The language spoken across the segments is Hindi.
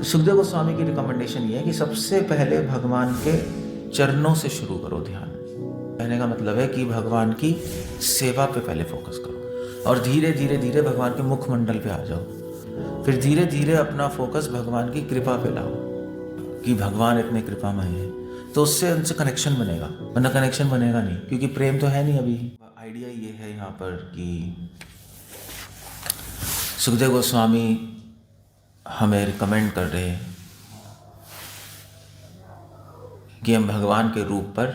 सुखदेव गोस्वामी की रिकमेंडेशन ये है कि सबसे पहले भगवान के चरणों से शुरू करो ध्यान। कहने का मतलब है कि भगवान की सेवा पे पहले फोकस करो और धीरे धीरे धीरे भगवान के मुखमंडल पे आ जाओ। फिर धीरे धीरे अपना फोकस भगवान की कृपा पे लाओ कि भगवान इतने कृपामय है, तो उससे उनसे कनेक्शन बनेगा, वरना कनेक्शन बनेगा नहीं, क्योंकि प्रेम तो है नहीं। अभी आइडिया ये है यहाँ पर कि सुखदेव गोस्वामी हमें रिकमेंड कर रहे हैं कि हम भगवान के रूप पर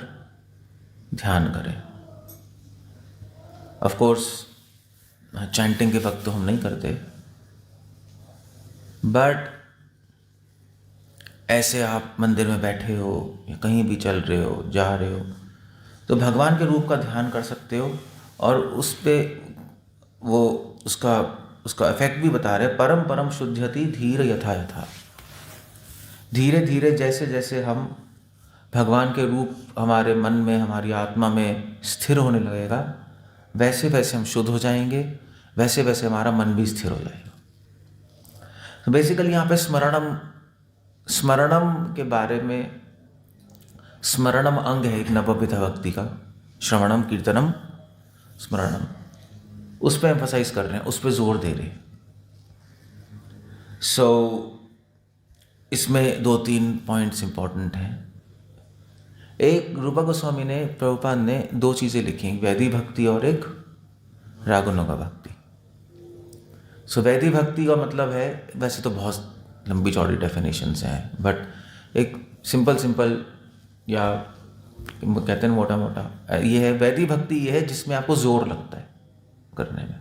ध्यान करें। ऑफ कोर्स चैंटिंग के वक्त तो हम नहीं करते, बट ऐसे आप मंदिर में बैठे हो या कहीं भी चल रहे हो, जा रहे हो, तो भगवान के रूप का ध्यान कर सकते हो। और उस पे वो उसका इफेक्ट भी बता रहे, परम परम शुद्धयति धीर यथा यथा। धीरे धीरे जैसे जैसे हम भगवान के रूप हमारे मन में, हमारी आत्मा में स्थिर होने लगेगा, वैसे वैसे हम शुद्ध हो जाएंगे, वैसे वैसे हमारा मन भी स्थिर हो जाएगा। तो बेसिकली यहाँ पे स्मरणम के बारे में, स्मरणम अंग है एक नवविध भक्ति का, श्रवणम कीर्तनम स्मरणम, उस पर एम्फसाइज कर रहे हैं, उस पर जोर दे रहे हैं। सो इसमें 2-3 पॉइंट्स इंपॉर्टेंट हैं। एक रूपा गोस्वामी ने, प्रभुपाद ने 2 चीज़ें लिखी, वैदिक भक्ति और एक रागनुगा भक्ति। सो वैदिक भक्ति का मतलब है, वैसे तो बहुत लंबी चौड़ी डेफिनेशंस हैं, बट एक सिंपल या कहते हैं मोटा मोटा ये है, वैदिक भक्ति ये है जिसमें आपको जोर लगता है करने में।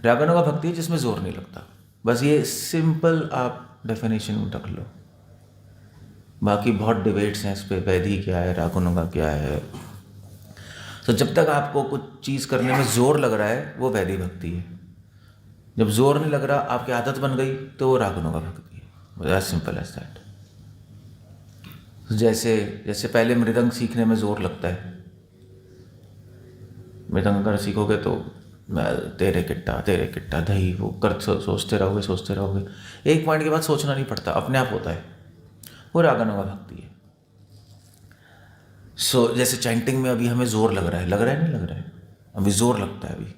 रागनुगा भक्ति है जिसमें जोर नहीं लगता। बस ये सिंपल आप डेफिनेशन रख लो, बाकी बहुत डिबेट्स हैं इस पर, वैदिक क्या है, रागनुगा क्या है। तो जब तक आपको कुछ चीज़ करने में जोर लग रहा है वो वैदिक भक्ति है। जब जोर नहीं लग रहा, आपकी आदत बन गई, तो वो रागनुगा भक्ति है। As simple as that. जैसे पहले मृदंग सीखने में जोर लगता है, मृदंग अगर सीखोगे तो तेरे किट्टा दही, वो कर सोचते रहोगे, एक पॉइंट के बाद सोचना नहीं पड़ता, अपने आप होता है, वो रागनुगा भक्ति है। सो जैसे चैंटिंग में अभी हमें जोर लग रहा है नहीं लग रहा है, अभी जोर लगता है अभी,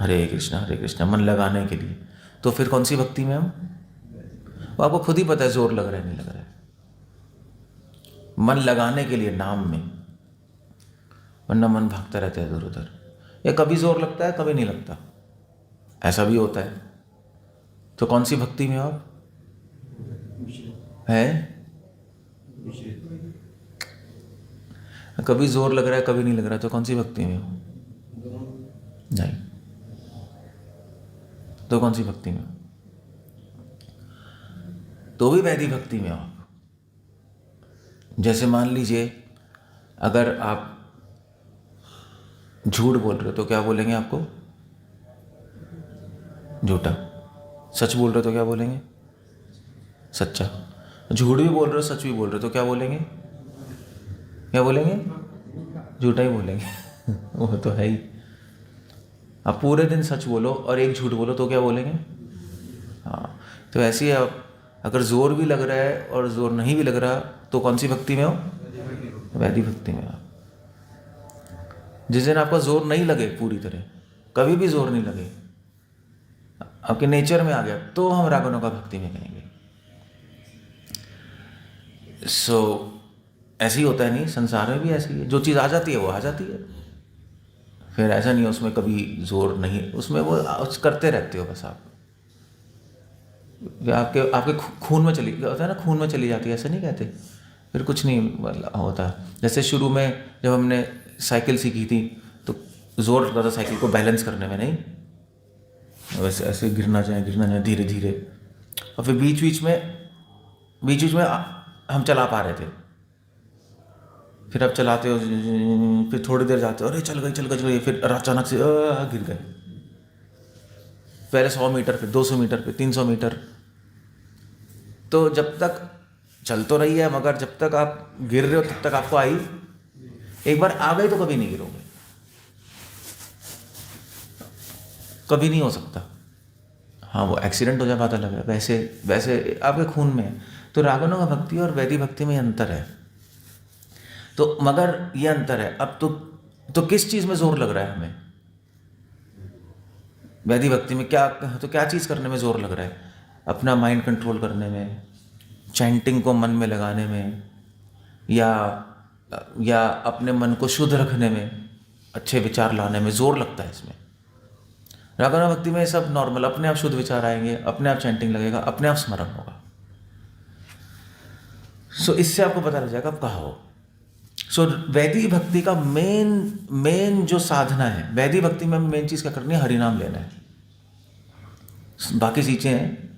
हरे कृष्णा मन लगाने के लिए। तो फिर कौन सी भक्ति में हम, वो आपको खुद ही पता है जोर लग रहा है नहीं लग रहा है, मन लगाने के लिए नाम में, वरना मन भागता रहता है इधर उधर। या कभी जोर लगता है कभी नहीं लगता, ऐसा भी होता है। तो कौन सी भक्ति में आप है? कभी जोर लग रहा है कभी नहीं लग रहा है, तो कौन सी भक्ति में हो? नहीं, तो कौन सी भक्ति में हो? तो भी वैदिक भक्ति में हो आप। जैसे मान लीजिए अगर आप झूठ बोल रहे हो तो क्या बोलेंगे आपको? झूठा। सच बोल रहे हो तो क्या बोलेंगे? सच्चा। झूठ भी बोल रहे हो, सच भी बोल रहे हो, तो क्या बोलेंगे? क्या बोलेंगे? झूठा ही बोलेंगे। वो तो है ही। आप पूरे दिन सच बोलो और एक झूठ बोलो तो क्या बोलेंगे? हाँ, तो ऐसे ही आप अगर जोर भी लग रहा है और जोर नहीं भी लग रहा, तो कौन सी भक्ति में हो? वैदिक भक्ति में आप। जिस दिन आपका जोर नहीं लगे पूरी तरह, कभी भी जोर नहीं लगे, आपके नेचर में आ गया, तो हम रागनुगा भक्ति में कहेंगे। सो ऐसे ही होता है, नहीं संसार में भी ऐसे ही है, जो चीज़ आ जाती है वो आ जाती है, फिर ऐसा नहीं है उसमें कभी जोर नहीं, उसमें वो करते रहते हो बस आप। आपके खून में चली होता है ना, खून में चली जाती है, ऐसा नहीं कहते, फिर कुछ नहीं होता। जैसे शुरू में जब हमने साइकिल सीखी थी तो जोर लगता था साइकिल को बैलेंस करने में, नहीं वैसे ऐसे गिरना जाए धीरे धीरे, और फिर बीच बीच में हम चला पा रहे थे, फिर अब चलाते हो, फिर थोड़ी देर जाते हो, अरे चल गई, फिर अचानक से गिर गए। पहले 100 मीटर, फिर 200 मीटर, फिर 300 मीटर। तो जब तक चल तो रही है, मगर जब तक आप गिर रहे हो तब तक आपको आई, एक बार आ गई तो कभी नहीं गिरोगे, कभी नहीं हो सकता। हाँ वो एक्सीडेंट हो जाए बात अलग है, वैसे वैसे आपके खून में है। तो रागानुगा भक्ति और वैदिक भक्ति में ये अंतर है। तो मगर ये अंतर है। अब तो किस चीज़ में जोर लग रहा है हमें? वैदिक भक्ति में क्या चीज़ करने में जोर लग रहा है? अपना माइंड कंट्रोल करने में, चैंटिंग को मन में लगाने में, या अपने मन को शुद्ध रखने में, अच्छे विचार लाने में जोर लगता है इसमें। रागानुगा भक्ति में सब नॉर्मल, अपने आप शुद्ध विचार आएंगे, अपने आप चैंटिंग लगेगा, अपने आप स्मरण होगा। सो इससे आपको पता लग जाएगा आप कहाँ हो। सो वैदिक भक्ति का मेन जो साधना है, वैदिक भक्ति में मेन चीज़ क्या करनी है? हरिनाम लेना है। बाकी चीज़ें हैं।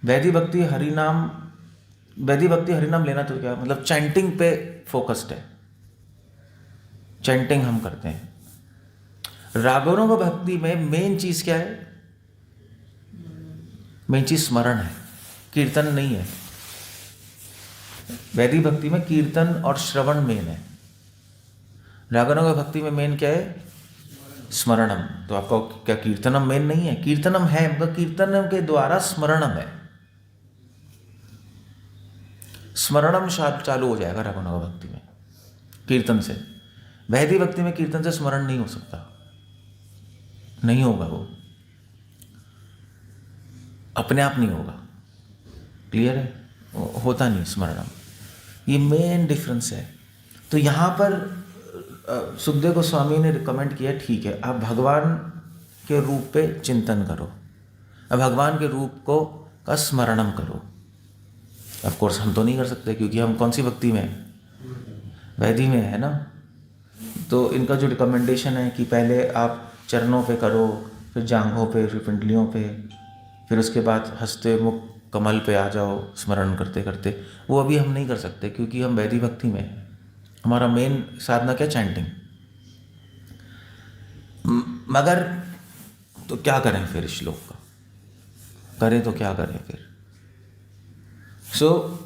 वैदिक भक्ति हरिनाम लेना तो क्या मतलब? चैंटिंग पे फोकस्ड है, चैंटिंग हम करते हैं। रागानुगा भक्ति में मेन चीज़ क्या है? मेन चीज़ स्मरण है, कीर्तन नहीं है। वैदिक भक्ति में कीर्तन और श्रवण मेन है। रागानुगा भक्ति में मेन क्या है? स्मरणम। तो आपका क्या कीर्तनम मेन नहीं है? कीर्तनम है, मतलब कीर्तनम के द्वारा स्मरणम है। स्मरणम चालू हो जाएगा रागानुगा भक्ति में कीर्तन से। वैदिक भक्ति में कीर्तन से स्मरण नहीं हो सकता, नहीं होगा, वो अपने आप नहीं होगा। क्लियर है? होता नहीं स्मरणम। ये मेन डिफरेंस है। तो यहाँ पर सुखदेव गोस्वामी ने रिकमेंड किया, ठीक है आप भगवान के रूप पे चिंतन करो, अब भगवान के रूप का स्मरणम करो। ऑफ कोर्स हम तो नहीं कर सकते, क्योंकि हम कौन सी भक्ति में हैं? वैदिक में है ना। तो इनका जो रिकमेंडेशन है कि पहले आप चरणों पे करो, फिर जांघों पे, फिर पिंडलियों पे, फिर उसके बाद हंसते मुख कमल पे आ जाओ स्मरण करते करते, वो अभी हम नहीं कर सकते क्योंकि हम वैदिक भक्ति में हैं। हमारा मेन साधना क्या? चैंटिंग। मगर तो क्या करें फिर? इस श्लोक का करें तो क्या करें फिर?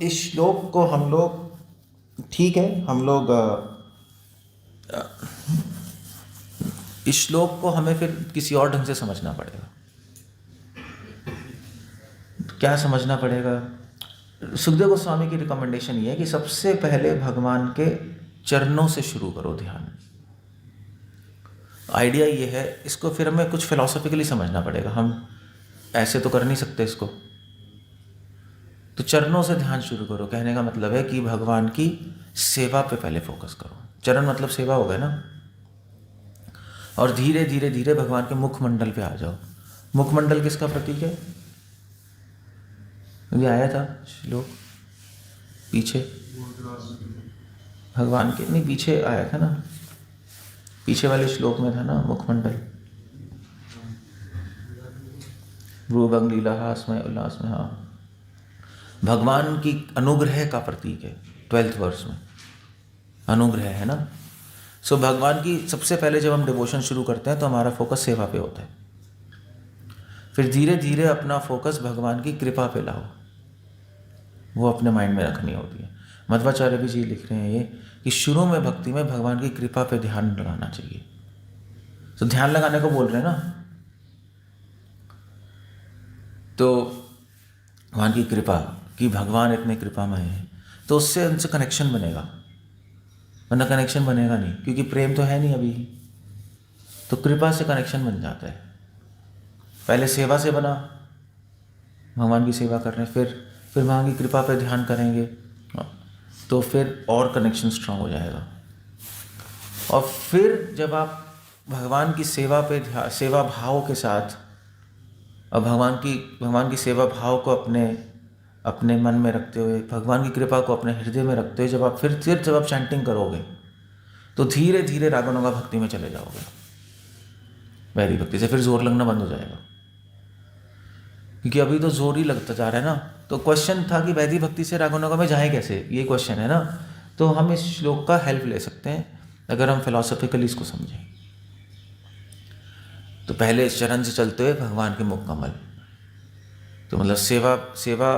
इस श्लोक को हम लोग, ठीक है हम लोग इस श्लोक को हमें फिर किसी और ढंग से समझना पड़ेगा। क्या समझना पड़ेगा? सुखदेव गोस्वामी की रिकमेंडेशन ये है कि सबसे पहले भगवान के चरणों से शुरू करो ध्यान। आइडिया ये है, इसको फिर हमें कुछ फिलॉसफिकली समझना पड़ेगा, हम ऐसे तो कर नहीं सकते इसको। तो चरणों से ध्यान शुरू करो, कहने का मतलब है कि भगवान की सेवा पे पहले फोकस करो। चरण मतलब सेवा हो गया ना। और धीरे धीरे धीरे भगवान के मुखमंडल पे आ जाओ। मुखमंडल किसका प्रतीक है? ये आया था श्लोक पीछे, भगवान के नहीं, पीछे आया था ना, पीछे वाले श्लोक में था ना मुखमंडल। भ्रूभंग लीला स्मय उल्लास में, हाँ भगवान की अनुग्रह का प्रतीक है। 12th वर्ष में अनुग्रह है ना। सो भगवान की सबसे पहले जब हम डिवोशन शुरू करते हैं तो हमारा फोकस सेवा पे होता है। फिर धीरे धीरे अपना फोकस भगवान की कृपा पे लाओ, वो अपने माइंड में रखनी होती है। मध्वाचार्य भी जी लिख रहे हैं ये कि शुरू में भक्ति में भगवान की कृपा पे ध्यान लगाना चाहिए। तो ध्यान लगाने को बोल रहे हैं ना, तो भगवान की कृपा कि भगवान इतने कृपामय है, तो उससे उनसे कनेक्शन बनेगा, वरना कनेक्शन बनेगा नहीं, क्योंकि प्रेम तो है नहीं अभी। तो कृपा से कनेक्शन बन जाता है। पहले सेवा से बना, भगवान की सेवा कर रहे हैं, फिर भगवान की कृपा पे ध्यान करेंगे, तो फिर और कनेक्शन स्ट्रांग हो जाएगा। और फिर जब आप भगवान की सेवा पे सेवा भाव के साथ, और भगवान की सेवा भाव को अपने मन में रखते हुए, भगवान की कृपा को अपने हृदय में रखते हुए, जब आप चैंटिंग करोगे तो धीरे धीरे रागानुगा भक्ति में चले जाओगे। वैदिक भक्ति से फिर जोर लगना बंद हो जाएगा, क्योंकि अभी तो जोर ही लगता जा रहा है ना। तो क्वेश्चन था कि वैदिक भक्ति से रागानुगा में जाए कैसे, ये क्वेश्चन है ना। तो हम इस श्लोक का हेल्प ले सकते हैं अगर हम फिलोसॉफिकली इसको समझें। तो पहले इस चरण से चलते हुए भगवान के मुख कमल, तो मतलब सेवा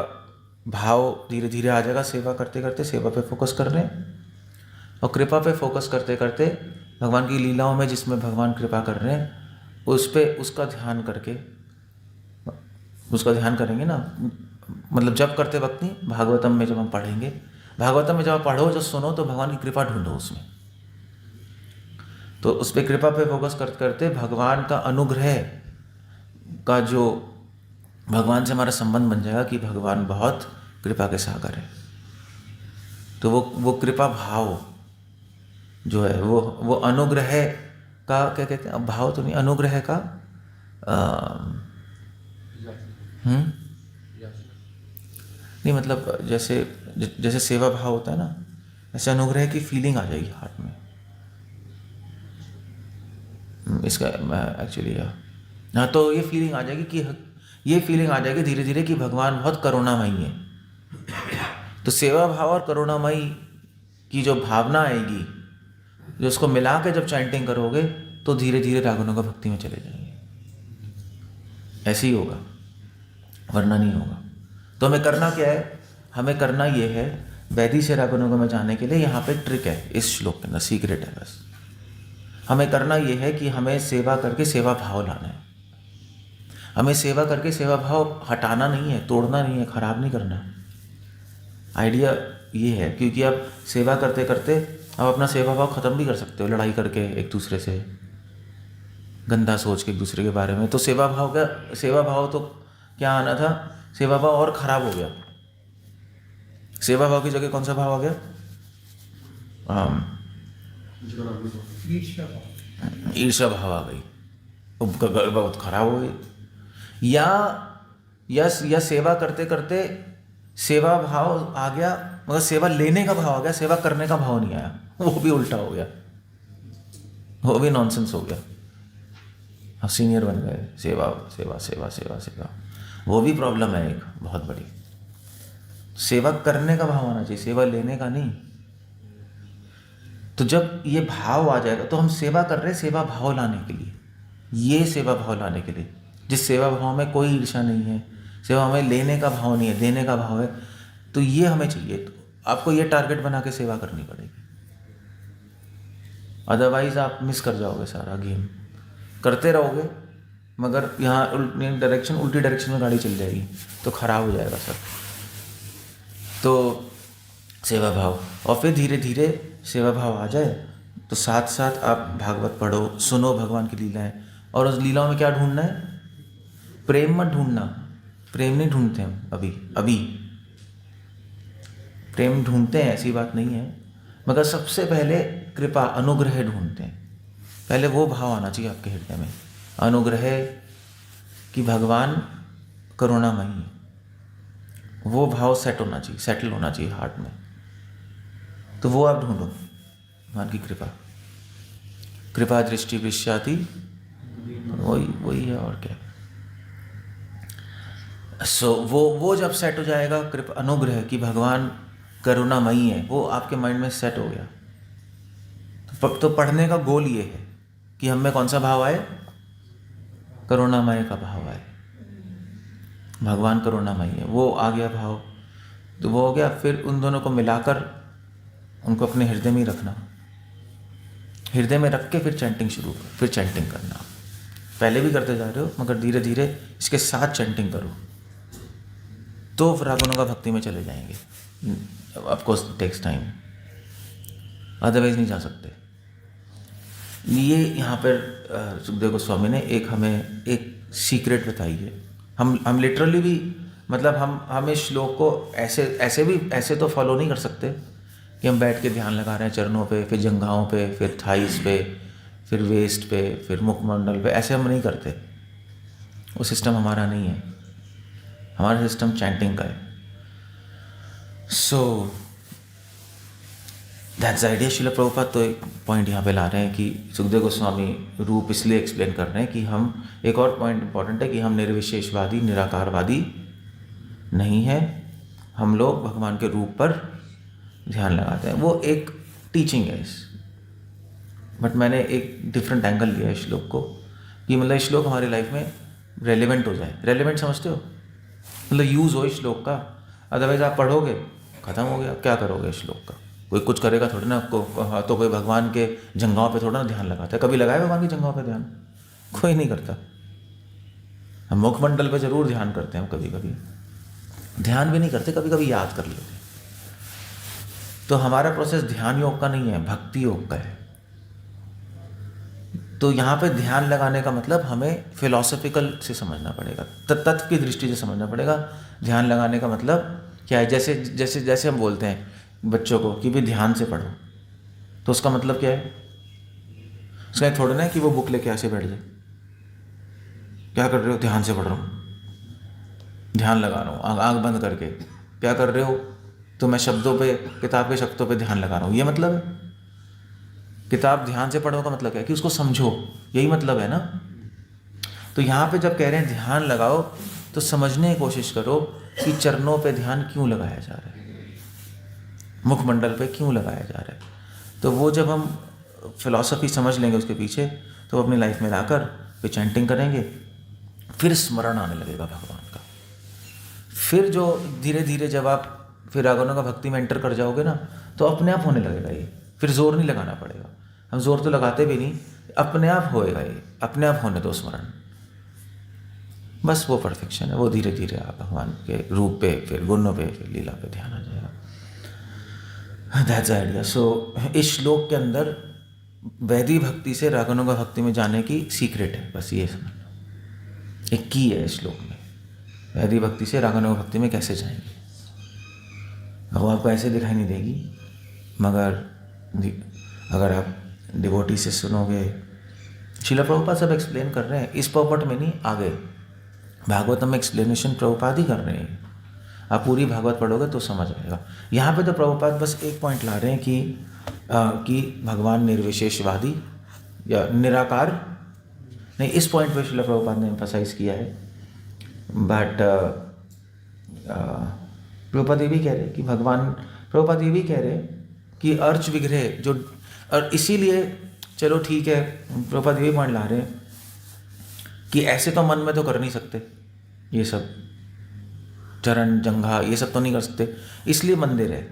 भाव धीरे धीरे आ जाएगा। सेवा करते करते सेवा पे फोकस कर रहे हैं, और कृपा पे फोकस करते करते भगवान की लीलाओं में जिसमें भगवान कृपा कर रहे हैं उसका ध्यान करके उसका ध्यान करेंगे ना, मतलब जब करते वक्त नहीं, भागवतम में जब हम पढ़ेंगे, भागवतम में जब आप पढ़ो, जब सुनो, तो भगवान की कृपा ढूंढो उसमें। तो उस पर कृपा पे फोकस करते करते भगवान का अनुग्रह का जो, भगवान से हमारा संबंध बन जाएगा कि भगवान बहुत कृपा के सागर है। तो वो कृपा भाव जो है, वो अनुग्रह का क्या कहते हैं, अब भाव तो नहीं, अनुग्रह का नहीं, मतलब जैसे जैसे सेवा भाव होता है ना, ऐसे अनुग्रह की फीलिंग आ जाएगी हार्ट में। इसका एक्चुअली हाँ, तो ये फीलिंग आ जाएगी कि, ये फीलिंग आ जाएगी धीरे धीरे कि भगवान बहुत करुणामयी है। तो सेवा भाव और करुणामयी की जो भावना आएगी, जो उसको मिला के जब चैंटिंग करोगे, तो धीरे धीरे रागुणों का भक्ति में चले जाएंगे। ऐसे ही होगा, वरना नहीं होगा। तो हमें करना क्या है, हमें करना ये है, वैधि से रागुणों में जाने के लिए यहाँ पे ट्रिक है, इस श्लोक के अंदर सीक्रेट है। बस हमें करना ये है कि हमें सेवा करके सेवा भाव लाना है। हमें सेवा करके सेवा भाव हटाना नहीं है, तोड़ना नहीं है, खराब नहीं करना। आइडिया ये है, क्योंकि आप सेवा करते करते आप अपना सेवा भाव ख़त्म भी कर सकते हो, लड़ाई करके एक दूसरे से, गंदा सोच के एक दूसरे के बारे में। तो सेवा भाव तो क्या आना था, सेवा भाव और ख़राब हो गया। सेवा भाव की जगह कौन सा भाव आ गया, ईर्ष्या भाव आ गई, बहुत खराब हो गई। या सेवा करते करते सेवा भाव आ गया, मगर सेवा लेने का भाव आ गया, सेवा करने का भाव नहीं आया, वो भी उल्टा हो गया, वो भी नॉनसेंस हो गया। हाँ, सीनियर बन गए, सेवा सेवा सेवा सेवा सेवा, वो भी प्रॉब्लम है एक बहुत बड़ी। सेवा करने का भाव आना चाहिए, सेवा लेने का नहीं। तो जब ये भाव आ जाएगा, तो हम सेवा कर रहे हैं सेवा भाव लाने के लिए, ये सेवा भाव लाने के लिए, जिस सेवा भाव में कोई ईर्ष्या नहीं है, सेवा में लेने का भाव नहीं है, देने का भाव है, तो ये हमें चाहिए। तो आपको ये टारगेट बना के सेवा करनी पड़ेगी, अदरवाइज आप मिस कर जाओगे सारा गेम। करते रहोगे मगर यहाँ उल्टी डायरेक्शन में गाड़ी चल जाएगी, तो खराब हो जाएगा सब। तो सेवा भाव, और फिर धीरे धीरे सेवा भाव आ जाए, तो साथ साथ आप भागवत पढ़ो, सुनो भगवान की लीलाएं। और उस लीलाओं में क्या ढूंढना है, प्रेम मत ढूंढना, प्रेम नहीं ढूंढते हम अभी प्रेम ढूंढते हैं, ऐसी बात नहीं है, मगर सबसे पहले कृपा अनुग्रह ढूंढते हैं। पहले वो भाव आना चाहिए आपके हृदय में, अनुग्रह कि भगवान करुणामयी है, वो भाव सेट होना चाहिए, सेटल होना चाहिए हार्ट में। तो वो आप ढूंढो, भगवान की कृपा दृष्टि विश्याति, वही है और क्या। सो वो जब सेट हो जाएगा, कृपा अनुग्रह कि भगवान करुणामयी है, वो आपके माइंड में सेट हो गया। तो पढ़ने का गोल ये है कि हम में कौन सा भाव आए, करुणामय का भाव आए, भगवान करुणामयी है, वो आ गया भाव। तो वो हो गया, फिर उन दोनों को मिलाकर उनको अपने हृदय में ही रखना, हृदय में रख के फिर चैंटिंग करना। पहले भी करते जा रहे हो, मगर धीरे धीरे इसके साथ चैंटिंग करो, तो फिर रागुणों का भक्ति में चले जाएंगे। ऑफकोर्स टेक्स टाइम, अदरवाइज नहीं जा सकते। ये यहाँ पर सुखदेव गोस्वामी ने हमें एक सीक्रेट बताई है। हम लिटरली भी, मतलब हम इस श्लोक को ऐसे तो फॉलो नहीं कर सकते कि हम बैठ के ध्यान लगा रहे हैं चरणों पे, फिर जंघाओं पे, फिर थाइस पे, फिर वेस्ट पे, फिर मुखमंडल पे, ऐसे हम नहीं करते। वो सिस्टम हमारा नहीं है, हमारा सिस्टम चैंटिंग का है। So that's idea. Srila Prabhupada तो एक पॉइंट यहाँ पे ला रहे हैं कि सुखदेव गोस्वामी रूप इसलिए एक्सप्लेन कर रहे हैं कि हम, एक और पॉइंट इंपॉर्टेंट है कि हम निर्विशेषवादी निराकारवादी नहीं है, हम लोग भगवान के रूप पर ध्यान लगाते हैं। वो एक टीचिंग है बट मैंने एक डिफरेंट एंगल लिया है श्लोक को, कि मतलब श्लोक हमारी लाइफ में रेलिवेंट हो जाए। रेलिवेंट समझते हो, मतलब यूज़ हो इस श्लोक का। अदरवाइज आप पढ़ोगे, ख़त्म हो गया, क्या करोगे श्लोक का, कोई कुछ करेगा थोड़ी ना आपको। तो कोई भगवान के जंघाओं पे थोड़ा ना ध्यान लगाता है, कभी लगाया भगवान की जंघाओं पे ध्यान, कोई नहीं करता। हम मुखमंडल पे जरूर ध्यान करते हैं, हम कभी कभी ध्यान भी नहीं करते, कभी कभी याद कर लेते हैं। तो हमारा प्रोसेस ध्यान योग का नहीं है, भक्ति योग का है। तो यहाँ पे ध्यान लगाने का मतलब हमें फिलॉसफिकल से समझना पड़ेगा, तत्व की दृष्टि से समझना पड़ेगा। ध्यान लगाने का मतलब क्या है? जैसे जैसे जैसे हम बोलते हैं बच्चों को कि भी ध्यान से पढ़ो, तो उसका मतलब क्या है? उसका एक थोड़ा ना है कि वो बुक लेके ऐसे बैठ जाए, क्या कर रहे हो? ध्यान से पढ़ रहा हूँ, ध्यान लगा रहा हूँ आँख बंद करके। क्या कर रहे हो? तो मैं शब्दों पे, किताब के शब्दों पे ध्यान लगा रहा हूँ, ये मतलब है। किताब ध्यान से पढ़ो का मतलब क्या है? कि उसको समझो, यही मतलब है ना। तो यहाँ पे जब कह रहे हैं ध्यान लगाओ, तो समझने की कोशिश करो कि चरणों पे ध्यान क्यों लगाया जा रहा है, मुखमंडल पे क्यों लगाया जा रहा है। तो वो जब हम फिलॉसफी समझ लेंगे उसके पीछे, तो अपनी लाइफ में लाकर फिर चैंटिंग करेंगे, फिर स्मरण आने लगेगा भगवान का। फिर जो धीरे धीरे जब आप फिर रागनों का भक्ति में एंटर कर जाओगे ना, तो अपने आप होने लगेगा ये। फिर जोर नहीं लगाना पड़ेगा, हम जोर तो लगाते भी नहीं, अपने आप होएगा ये, अपने आप होने दो स्मरण। बस वो परफेक्शन है, वो धीरे धीरे आप भगवान के रूप पे, फिर गुणों पे, फिर लीला पे ध्यान आ जाएगा। That's idea. सो इस श्लोक के अंदर वैदिक भक्ति से रागनों का भक्ति में जाने की सीक्रेट है, बस ये समझ लो, एक की है इस श्लोक में। वैदिक भक्ति से रागनों का भक्ति में कैसे जाएंगे, वो आपको ऐसे दिखाई नहीं देगी, मगर अगर आप डिवोटी से सुनोगे। श्रील प्रभुपाद सब एक्सप्लेन कर रहे हैं इस पॉपट में नहीं, आगे भागवतम में एक्सप्लेनेशन प्रभुपाद ही कर रहे हैं। आप पूरी भागवत पढ़ोगे तो समझ आएगा। यहाँ पे तो प्रभुपाद बस एक पॉइंट ला रहे हैं कि भगवान निर्विशेषवादी या निराकार नहीं, इस पॉइंट पे श्रील प्रभुपाद ने एम्फसाइज किया है। बट प्रभुपाद ये भी कह रहे हैं कि प्रभुपाद ये भी कह रहे हैं कि अर्च विग्रह जो, और इसीलिए चलो ठीक है, प्रभुपाद ये पॉइंट ला रहे हैं कि ऐसे तो मन में तो कर नहीं सकते, ये सब चरण जंघा ये सब तो नहीं कर सकते, इसलिए मंदिर है।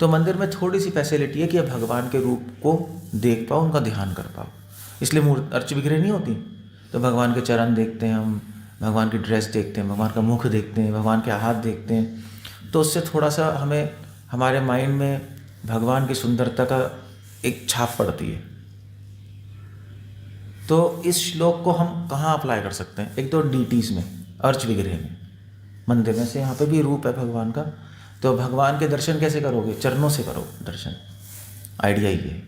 तो मंदिर में थोड़ी सी फैसिलिटी है कि आप भगवान के रूप को देख पाओ, उनका ध्यान कर पाओ, इसलिए मूर्ति अर्च विग्रह नहीं होती। तो भगवान के चरण देखते हैं हम, भगवान की ड्रेस देखते हैं, भगवान का मुख देखते हैं, भगवान के हाथ देखते हैं, तो उससे थोड़ा सा हमें हमारे माइंड में भगवान की सुंदरता का एक छाप पड़ती है। तो इस श्लोक को हम कहाँ अप्लाई कर सकते हैं? एक तो डीटीज में, अर्च विग्रह में, मंदिर में से, यहाँ पे भी रूप है भगवान का। तो भगवान के दर्शन कैसे करोगे? चरणों से करो दर्शन। आइडिया ये है।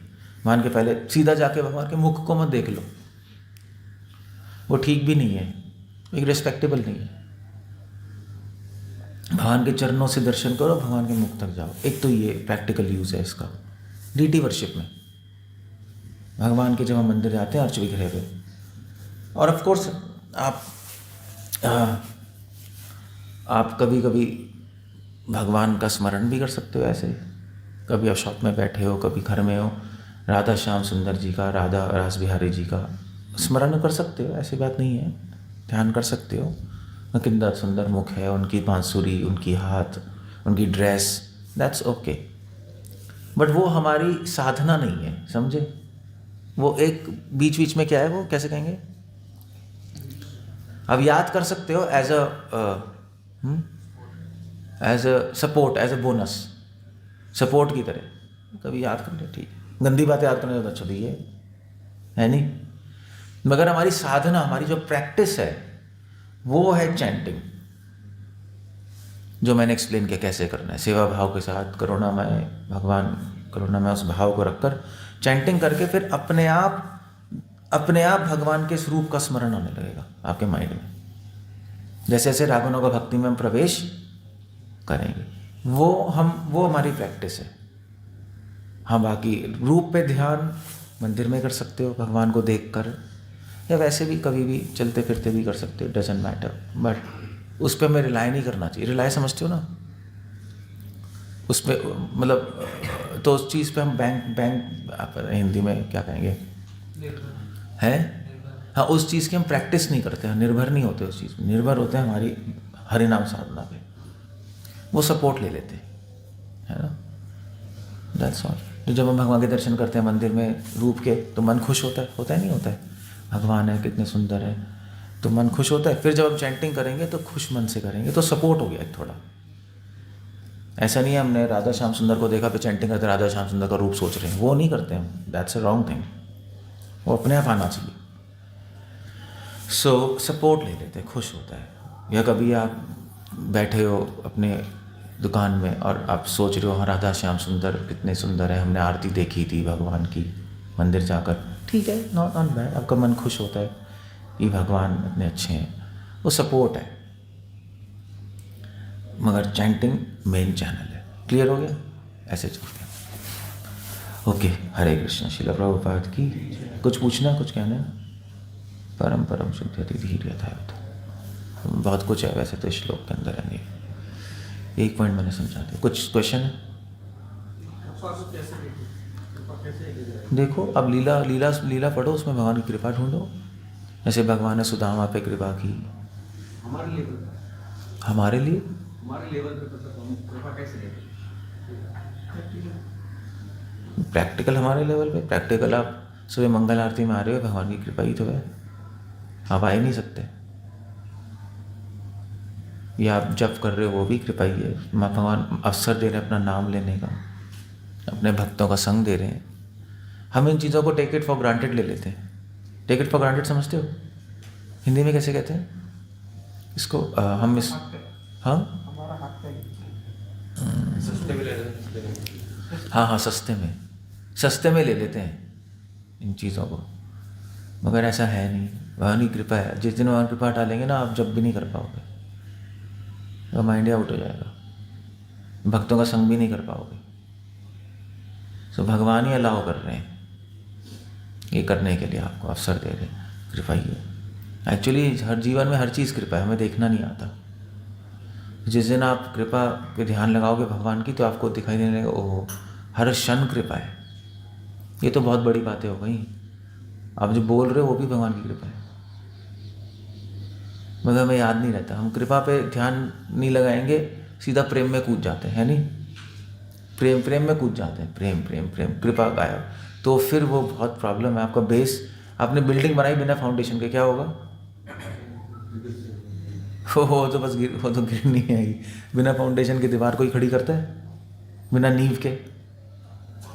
भगवान के पहले सीधा जाके भगवान के मुख को मत देख लो, वो ठीक भी नहीं है, एक रिस्पेक्टेबल नहीं है। भगवान के चरणों से दर्शन करो, भगवान के मुख तक जाओ। एक तो ये प्रैक्टिकल यूज़ है इसका डीटी वर्शिप में। भगवान के जब हम मंदिर जाते हैं अर्च विग्रह पे, और ऑफ कोर्स आप कभी कभी भगवान का स्मरण भी कर सकते हो ऐसे। कभी आप शॉप में बैठे हो, कभी घर में हो, राधा श्याम सुंदर जी का, राधा रास बिहारी जी का स्मरण कर सकते हो, ऐसी बात नहीं है, ध्यान कर सकते हो। कितना सुंदर मुख है, उनकी बांसुरी, उनकी हाथ, उनकी ड्रेस, दैट्स ओके। बट वो हमारी साधना नहीं है, समझे? वो एक बीच बीच में क्या है, वो कैसे कहेंगे, अब याद कर सकते हो as a support, as a bonus, support की तरह कभी याद कर ले, ठीक है। गंदी बातें याद करने तो चलिए, है नहीं, मगर हमारी साधना, हमारी जो प्रैक्टिस है वो है चैंटिंग, जो मैंने एक्सप्लेन किया कैसे करना है। सेवा भाव के साथ करुणामय, भगवान करुणामय उस भाव को रखकर चैंटिंग करके फिर अपने आप भगवान के स्वरूप का स्मरण आने लगेगा आपके माइंड में। जैसे जैसे रागनों का भक्ति में हम प्रवेश करेंगे, वो हमारी प्रैक्टिस है। हाँ, बाकी रूप पे ध्यान मंदिर में कर सकते हो भगवान को देखकर, या वैसे भी कभी भी चलते फिरते भी कर सकते हो, डजंट मैटर। बट उस पर हमें रिलाई नहीं करना चाहिए। रिलाई समझते हो ना, उस पर मतलब, तो उस चीज़ पे हम बैंक आप हिंदी में क्या कहेंगे है, हाँ, उस चीज़ की हम प्रैक्टिस नहीं करते हैं, निर्भर नहीं होते उस चीज़ में, निर्भर होते हैं हमारी हरिनाम साधना पे, वो सपोर्ट ले लेते हैं, है ना। That's all. तो जब हम भगवान के दर्शन करते हैं मंदिर में रूप के, तो मन खुश होता है नहीं होता है? भगवान है, कितने सुंदर है, तो मन खुश होता है। फिर जब हम चैंटिंग करेंगे तो खुश मन से करेंगे, तो सपोर्ट हो गया एक थोड़ा। ऐसा नहीं है हमने राधा श्याम सुंदर को देखा तो चैंटिंग करते राधा श्याम सुंदर का रूप सोच रहे हैं, वो नहीं करते हम, दैट्स अ रॉन्ग थिंग। वो अपने आप आना चाहिए। सो सपोर्ट ले लेते हैं, खुश होता है। या कभी आप बैठे हो अपने दुकान में और आप सोच रहे हो हाँ राधा श्याम सुंदर कितने सुंदर है, हमने आरती देखी थी भगवान की मंदिर जाकर, ठीक है, नॉट ऑन बैड, आपका मन खुश होता है कि भगवान इतने अच्छे हैं, वो सपोर्ट है। मगर चैंटिंग मेन चैनल है। क्लियर हो गया? ऐसे चलते हैं। ओके, हरे कृष्ण। श्रील प्रभुपाद की। कुछ पूछना, कुछ कहना? परम परम शुद्ध अति धीर यथावत। बहुत कुछ है वैसे तो इस श्लोक के अंदर है, नहीं एक पॉइंट मैंने समझा दिया। कुछ क्वेश्चन है? देखो अब लीला लीला लीला पढ़ो, उसमें भगवान की कृपा ढूंढो। जैसे भगवान ने सुदामा पे कृपा की, हमारे लिए हमारे लेवल पे कृपा कैसे लेते? प्रैक्टिकल हमारे लेवल पे प्रैक्टिकल। आप सुबह मंगल आरती में आ रहे हो, भगवान की कृपा ही तो है, आप आ ही नहीं सकते। या आप जप कर रहे हो, वो भी कृपा ही है। भगवान अवसर दे रहे हैं अपना नाम लेने का, अपने भक्तों का संग दे रहे हैं। हम इन चीज़ों को टेक इट फॉर ग्रांटेड ले लेते हैं। टेक इट फॉर ग्रांटेड समझते हो? हिंदी में कैसे कहते हैं इसको? हम इस हाँ सस्ते में ले लेते हैं। हाँ, सस्ते में ले लेते हैं इन चीज़ों को, मगर ऐसा है नहीं। भगवान की कृपा है। जिस दिन भगवान की कृपा डालेंगे ना, आप जब भी नहीं कर पाओगे, तो माइंड आउट हो जाएगा, भक्तों का संग भी नहीं कर पाओगे। तो भगवान ही अलाउ कर रहे हैं ये करने के लिए, आपको अवसर दे रहे हैं, कृपा ही है। एक्चुअली हर जीवन में हर चीज़ कृपा है, हमें देखना नहीं आता। जिस दिन आप कृपा पे ध्यान लगाओगे भगवान की, तो आपको दिखाई देने लगेगा ओह हर क्षण कृपा है। ये तो बहुत बड़ी बातें हो गई। आप जो बोल रहे हो वो भी भगवान की कृपा है, मगर हमें याद नहीं रहता। हम कृपा पे ध्यान नहीं लगाएंगे, सीधा प्रेम में कूद जाते हैं, नहीं? प्रेम में कूद जाते हैं, प्रेम कृपा गायब। तो फिर वो बहुत प्रॉब्लम है। आपका बेस, आपने बिल्डिंग बनाई बिना फाउंडेशन के, क्या होगा? वो तो बस वो तो गिरनी है ही। बिना फाउंडेशन की दीवार कोई खड़ी करता है बिना नींव के?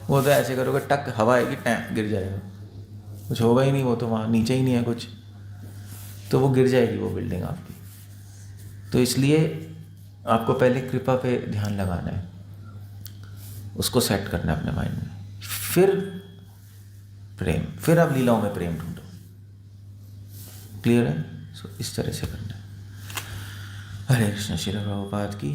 वो तो ऐसे करोगे टक, हवा आएगी टैं गिर जाएगा, कुछ होगा ही नहीं। वो तो वहाँ नीचे ही नहीं है कुछ, तो वो गिर जाएगी वो बिल्डिंग आपकी। तो इसलिए आपको पहले कृपा पे ध्यान लगाना है, उसको सेट करना है अपने माइंड में, फिर प्रेम, फिर आप लीलाओं में प्रेम ढूंढो। क्लियर है? सो इस तरह से करना है। हरे कृष्ण। श्रील प्रभुपाद की।